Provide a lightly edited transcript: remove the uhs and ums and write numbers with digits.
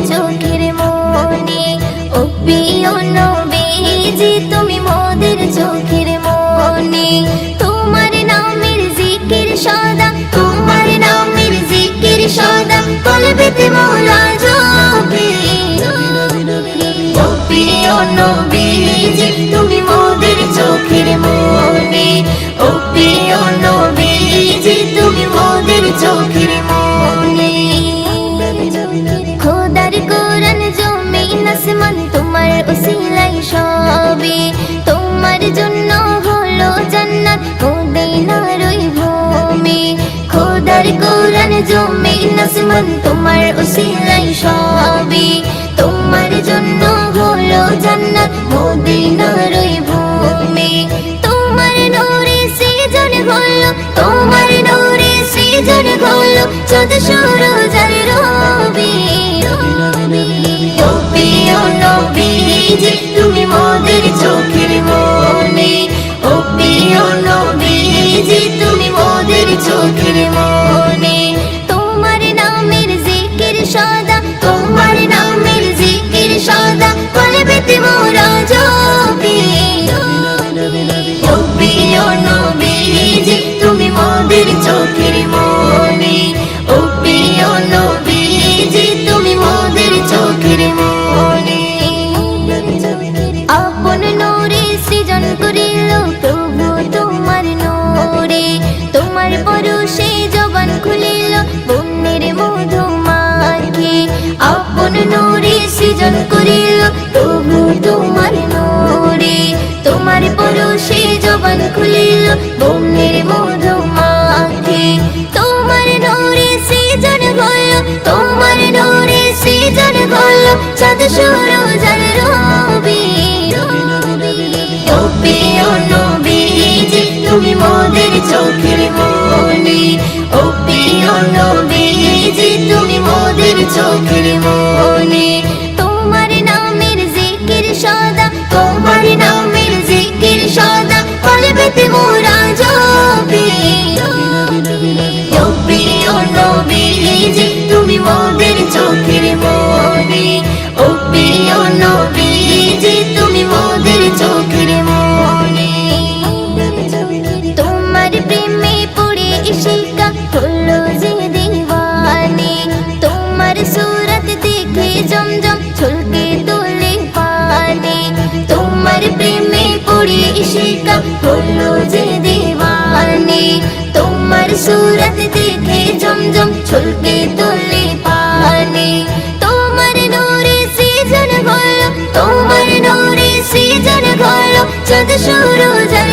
চোখের মনে ও প্রিয় নবীজি তুমি মোদের চোখের মনে তোমার নামের জিকির সদা তোমার নামের জিকির সদা কলবেতে মোরা জপে ও প্রিয় নবীজি তুমি মোদের চোখের মনে ও প্রিয় নবীজি তুমি মোদের চোখের মনে খোদার কোরআন জমিন আসমান তোমার উসিলায় সবে তোমার জন্য হলো জান্নাত মদিনার ওই ভূমি খোদার কোরআন জমিন আসমান তোমার উসিলায় সবে তোমার জন্য হলো জান্নাত মদিনার ওই ভূমি তোমার নূরে সৃজন হলো তোমার নূরে সৃজন হলো চাঁদ সূরজ আর রবি ও প্রিয় নবীজি তুমি মোদের চোখের মনে ও প্রিয় নবীজি তুমি মোদের চোখের মনে তোমার নামের জিকির সদা তোমার নামের জিকির সদা কলবেতে মোরা জপি ও প্রিয় নবীজি তুমি মোদের চোখের মনে ও প্রিয় নবীজি তুমি মোদের চোখের মনে আপন নূরে সৃজন করিল প্রভু তোমার নূরে তোমার পরশে জবান খুলিল বন্যের মধু মাখে আপন নূরে সৃজন করিল প্রভু তোমার নূরে তোমার পরশে জবান খুলিল বন্যের মধু মাখে তোমার নূরে সৃজন হলো তোমার নূরে সৃজন হলো চাঁদ সূরজ আর রবি ও প্রিয় নবীজি তুমি মোদের চোখের মনে ও প্রিয় নবীজি তুমি মোদের চোখের মনে তোমার নামের জিকির সদা তোমার নামের জিকির সদা কলবেতে মোরা জপি ও প্রিয় নবীজি তুমি মোদের চোখের মনে ও প্রিয় নবীজি তুমি মোদের চোখের মনে তোমার প্রেমে পড়ে ইশিকা হলো যে দিওয়ানে তোমার সুরত দেখে জমজম ছলকে তোলে পানে তোমার প্রেমে পড়ে ইশিকা হলো যে দিওয়ানে তোমার সুরত দেখে জমজম ছলকে তোলে পানে তোমার নূরে সৃজন হলো তোমার নূরে সৃজন হলো চাঁদ সূরজ আর